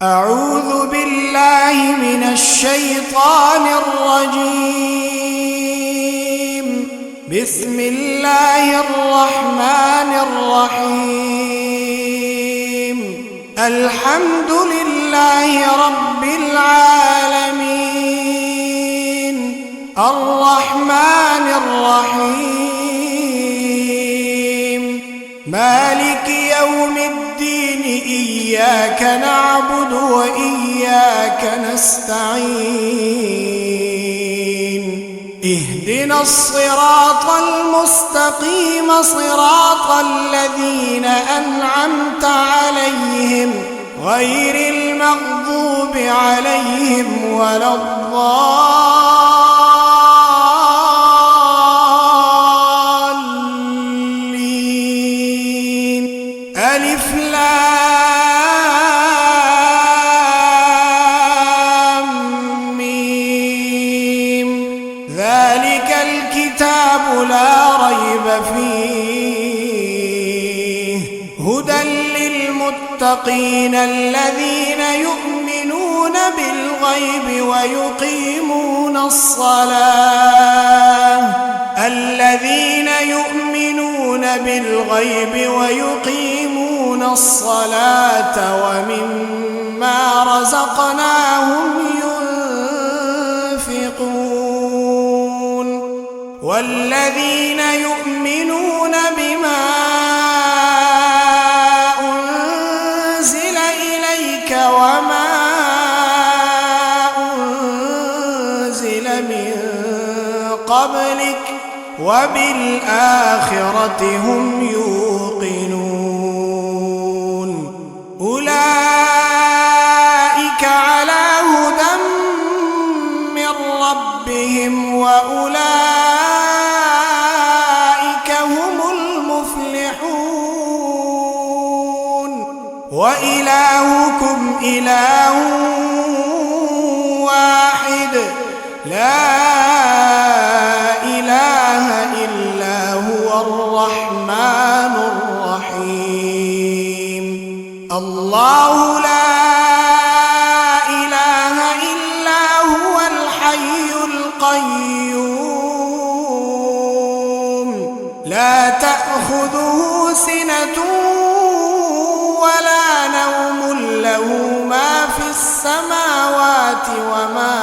أعوذ بالله من الشيطان الرجيم. بسم الله الرحمن الرحيم. الحمد لله رب العالمين، الرحمن الرحيم، مالك يوم الدين، إياك نعبد وإياك نستعين. اهدنا الصراط المستقيم، صراط الذين أنعمت عليهم غير المغضوب عليهم ولا الضالين. ألف لام ميم. ذلك الكتاب لا ريب فيه، هدى للمتقين الذين يؤمنون بالغيب ويقيمون الصلاة، الذين يؤمنون بالغيب ويقيمون الصلاة ومما رزقناهم ينفقون، والذين يؤمنون بما أنزل إليك وما أنزل من قبلك وبالآخرة هم يوقنون. أولئك على هدى من ربهم وأولئك هم المفلحون. وإلهكم إله واحد، لا إله إلا هو الرحمن الرحيم. الله لا إله إلا هو الحي القيوم، لا تأخذه سنة ولا نوم، له ما في السماوات وما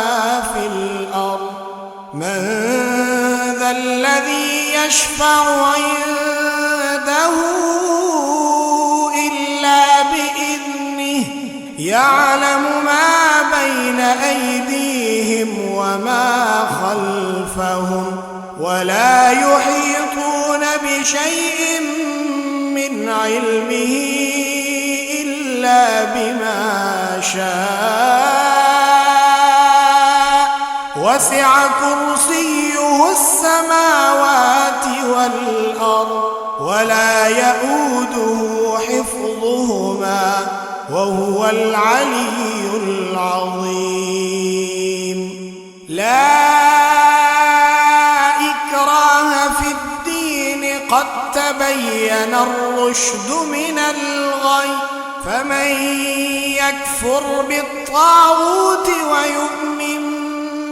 في الأرض. من ذا الذي يشفع عنده إلا بإذنه، يعلم ما بين أيديهم وما خلفهم، ولا يحيطون بشيء من علمه إلا بما شاء، وسع كرسيه السماوات والأرض، ولا يؤوده حفظهما، وهو العلي العظيم. لا إكراه في الدين، قد تبين الرشد من الغي، فمن يكفر بالطاغوت ويؤمن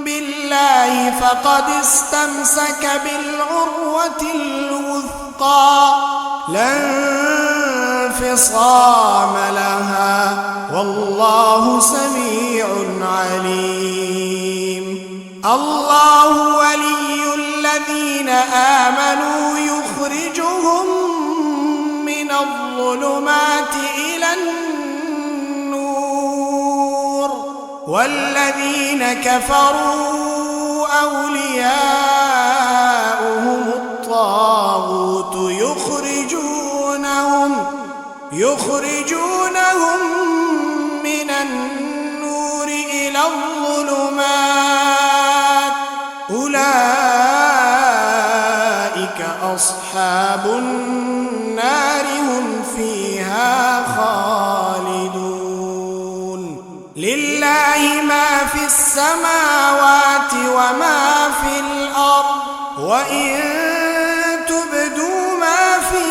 بالله فقد استمسك بالعروة الوثقى، لا انفصام لها، والله سميع عليم. الله ولي الذين آمنوا يخرجهم من الظلمات إلى النور، والذين كفروا أولياؤهم الطاغوت يخرجونهم من النور إلى الظلمات، أولئك أصحاب النار، هم فيها خالدون. لله ما في السماوات وما في الأرض، وإن تبدوا ما في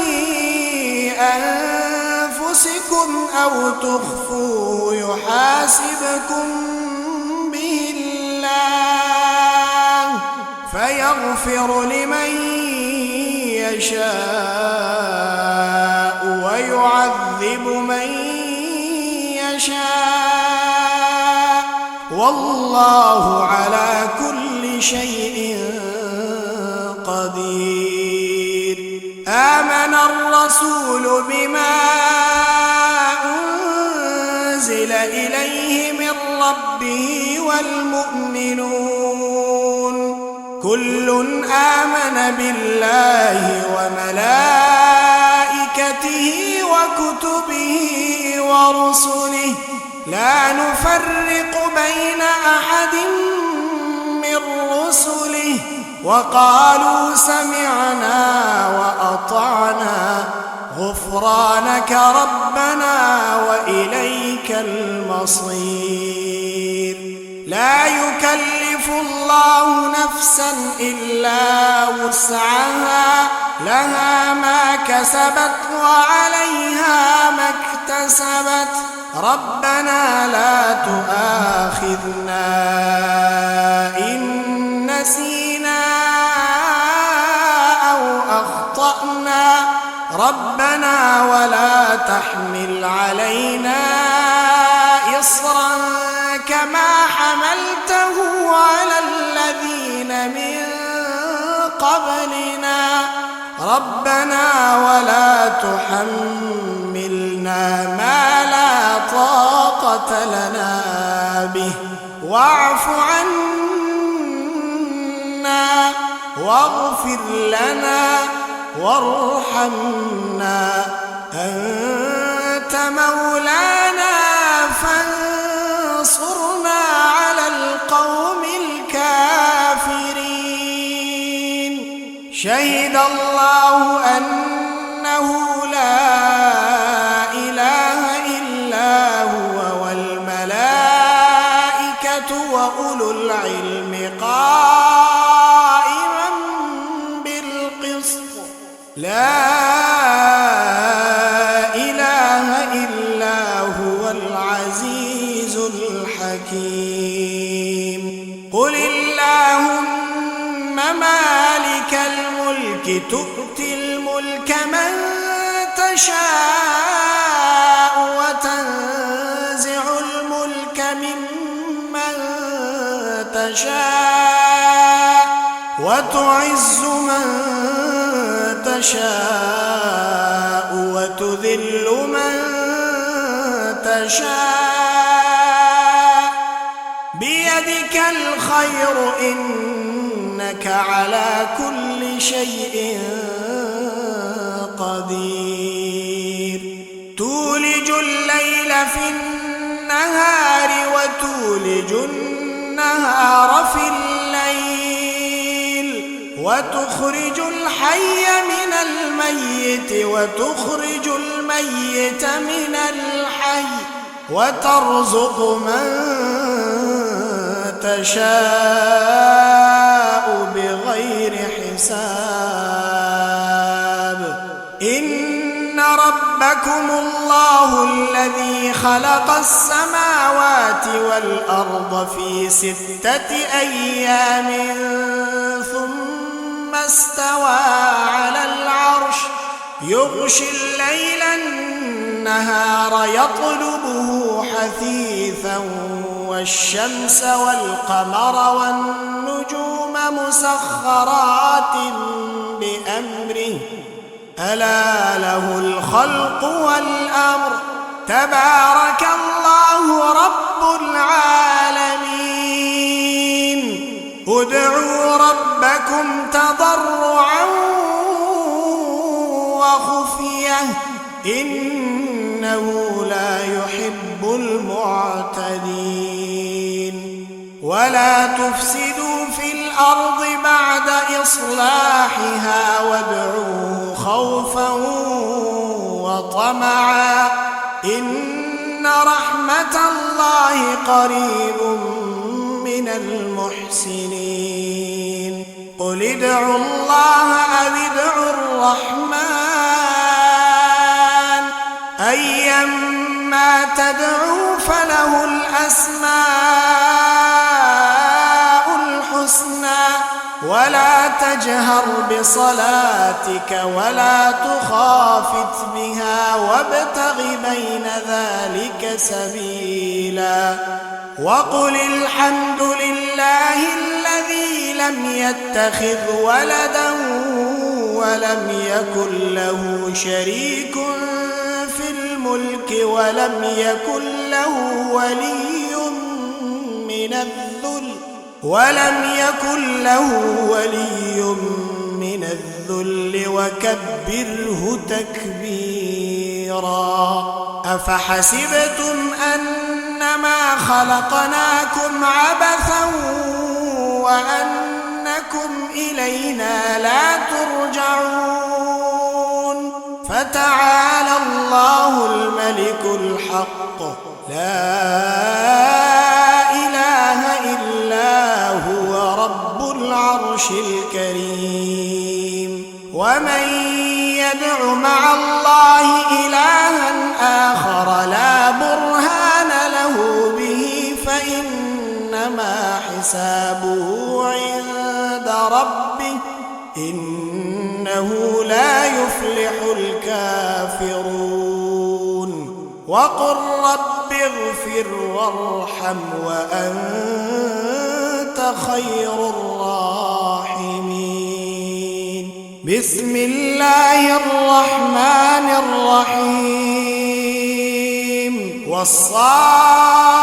أنفسكم أو تخفوه يحاسبكم به الله فيغفر لمن يشاء ويعذب من يشاء والله على كل شيء قدير. آمن الرسول بما أنزل إليه من ربه والمؤمنون كل آمن بالله وملائكته وكتبه ورسله لا نفرق بين أحد من رسله وقالوا سمعنا وأطعنا غفرانك ربنا وإليك المصير. لا يكلف الله نفسا إلا وسعها لها ما كسبت وعليها ما اكتسبت ربنا لا تؤاخذنا إن نسينا أو أخطأنا ربنا ولا تحمل علينا إصرا كما حملته على الذين من قبلنا ربنا ولا تحملنا ما لا طاقة لنا به واعف عنا واغفر لنا وارحمنا أنت مولانا فانصرنا على القوم الكافرين. شهد الله أنه لا إله إلا هو والملائكة وأولو العلم قائما بالقسط لا إله إلا هو العزيز الحكيم. قل اللهم مالك الملك تؤتي الملك من تشاء وتنزع الملك ممن تشاء وتعز من تشاء وتذل من تشاء بيدك الخير إنك على كل شيء قدير. تولج الليل في النهار وتولج النهار في الليل وتخرج الحي من الميت وتخرج الميت من الحي وترزق من تشاء بغير حساب. إن ربكم الله الذي خلق السماوات والأرض في 6 أيام ثم استوى على العرش يغشي الليل النهار يطلبه حثيثا والشمس والقمر والنجوم مسخرات بأمره ألا له الخلق والأمر تبارك الله رب العالمين. ادعوا ربكم تضرعا وخفية إنه لا يحب المعتدين. ولا تفسدوا في الأرض بعد إصلاحها وادعوه خوفا وطمعا إن رحمة الله قريب من المحسنين. قل ادعوا الله أو ادعوا الرحمن أيما ما تدعو فله الأسماء الحسنى ولا تجهر بصلاتك ولا تخافت بها وابتغ بين ذلك سبيلا وقل الحمد لله الذي لم يتخذ ولدا ولم يكن له شريك في الملك ولم يكن له ولي من الذل وكبره تكبيرا أفحسبتم أنما خلقناكم عبثا وأنكم إلينا لا ترجعون فتعالى الله الملك الحق لا إله إلا هو رب العرش الكريم ومن يدع مع الله إلها آخر لا برهان له به فإنما حسابه عند ربه إنه لا يفلح الكافرون وقل رب اغفر وارحم وأنت خير الراحمين بسم الله الرحمن الرحيم والصافات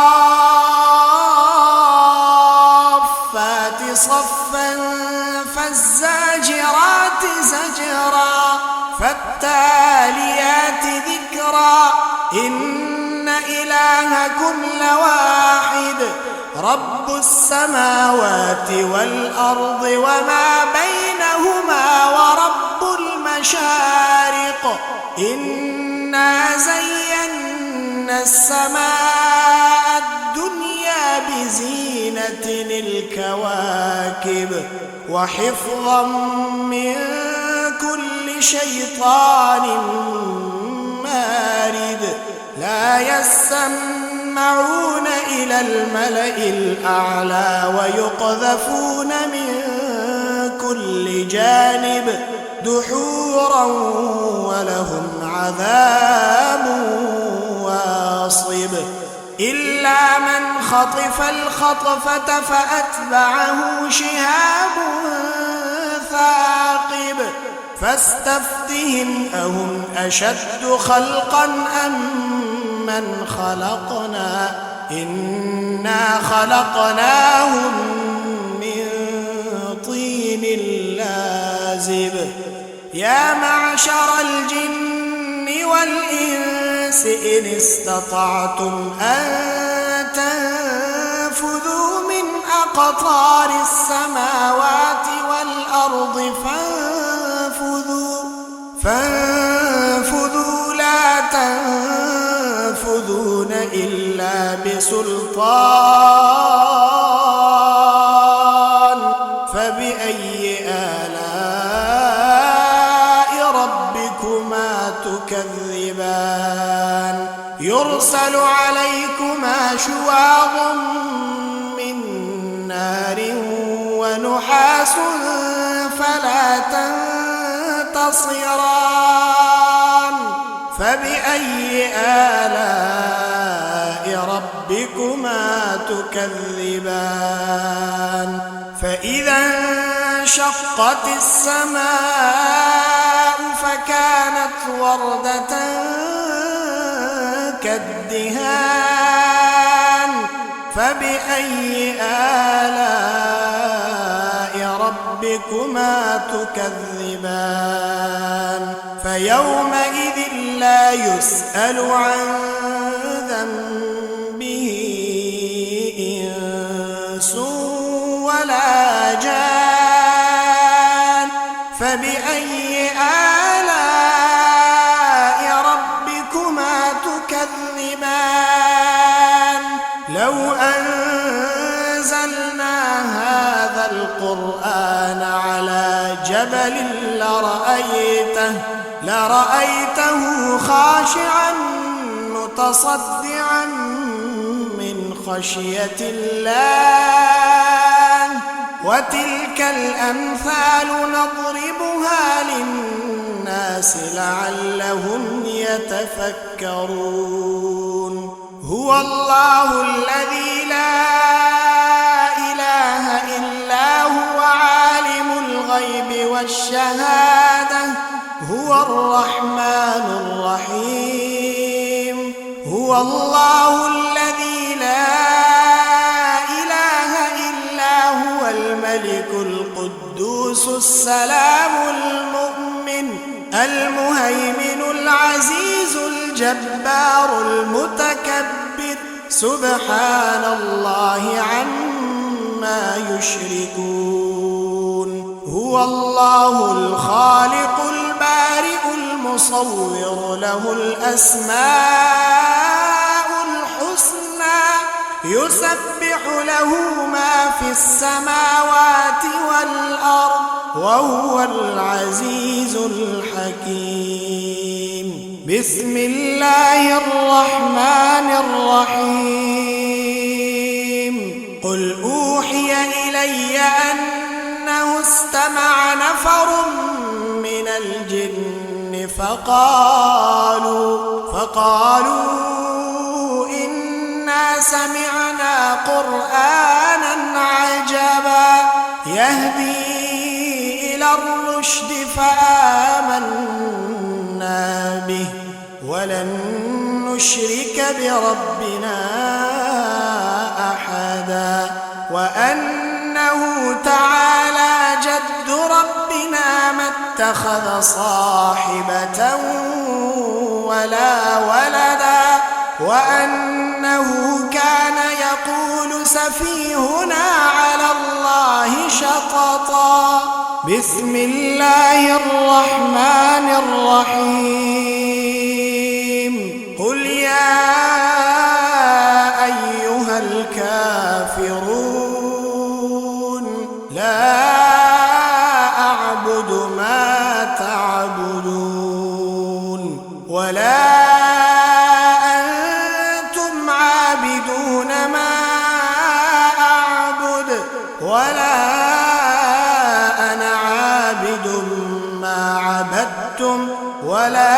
صفا فالزاجرات زجرا فالتاليات ذكرا إن إلهكم لواحد رب السماوات والأرض وما بينهما ورب المشارق إنا زينا السماء الدنيا بزينة الكواكب وحفظا من كل شيطان مارد لا يسمعون إلى الملأ الأعلى ويقذفون من كل جانب دحورا ولهم عذاب واصب إلا من خطف الخطفة فأتبعه شهاب ثاقب فاستفتهم أهم أشد خلقا أم من خلقنا إنا خلقناهم من طين لازب يا معشر الجن والإنس إن استطعتم أن تنفذوا من أقطار السماوات والأرض فانفذوا لا تنفذون إلا بسلطان فبأي آلاء ربكما تكذبان يرسل عليكما شواظ من نار ونحاس فلا تنتصران فبأي آلاء ربكما تكذبان فإذا انشقت السماء فكانت وردة كالدهان فبأي آلاء ربكما تكذبان فيومئذ لا يسأل عن ذنبه إنس ولا جان فبأي آلاء ربكما تكذبان لو أنزلنا هذا القرآن على جبل لرأيته خاشعا متصدعا من خشية الله وتلك الأمثال نضربها للناس لعلهم يتفكرون هو الله الذي لا إله إلا هو عالم الغيب والشهادة هو الرحمن الرحيم هو الله الذي لا إله إلا هو الملك القدوس السلام المؤمن المهيمن العزيز الجبار المتكبر سبحان الله عما يشركون هو الله الخالق البارئ المصور له الأسماء الحسنى يسبح له ما في السماوات والأرض وهو العزيز الحكيم بسم الله الرحمن الرحيم قل أوحي إلي أنه استمع نفر من الجن فقالوا إنا سمعنا قرآنا عجبا يهدي إلى الرشد فآمنا به ولن نشرك بربنا أحدا وأنه تعالى جد ربنا ما اتخذ صاحبة ولا ولدا وأنه كان يقول سفيهنا على الله شططا بسم الله الرحمن الرحيم قل يا أيها الكافرون لا أعبد ما تعبدون ولا أنتم عابدون ما أعبد ولا أنا عابد ما عبدتم ولا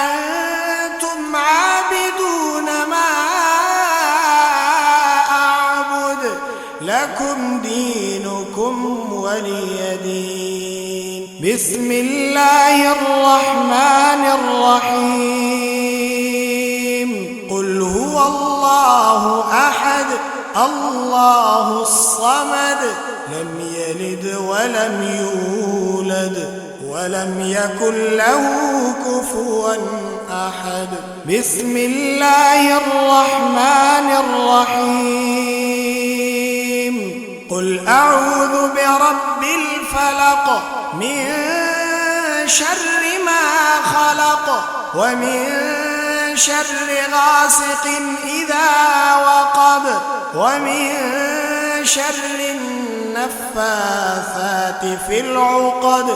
أنتم عابدون ما أعبد لكم دينكم ولي دين بسم الله الرحمن الرحيم قل هو الله أحد الله الصمد لم يلد ولم يولد ولم يكن له كفوا أحد بسم الله الرحمن الرحيم قل أعوذ برب الفلق من شر ما خلق ومن شر غاسق إذا وقب ومن شر النفاثات في العقد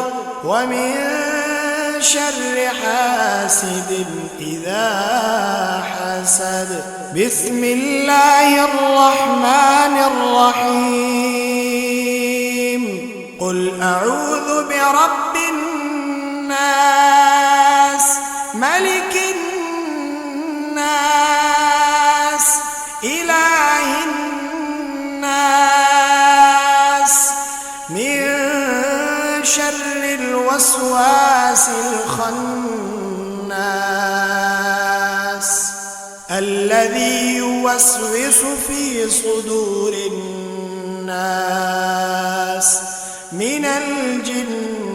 ومن شر حاسد إذا حسد بسم الله الرحمن الرحيم قل أعوذ برب الناس ملك الناس إله الناس من شر الوسواس الخناس الذي يوسوس في صدور الناس من الجن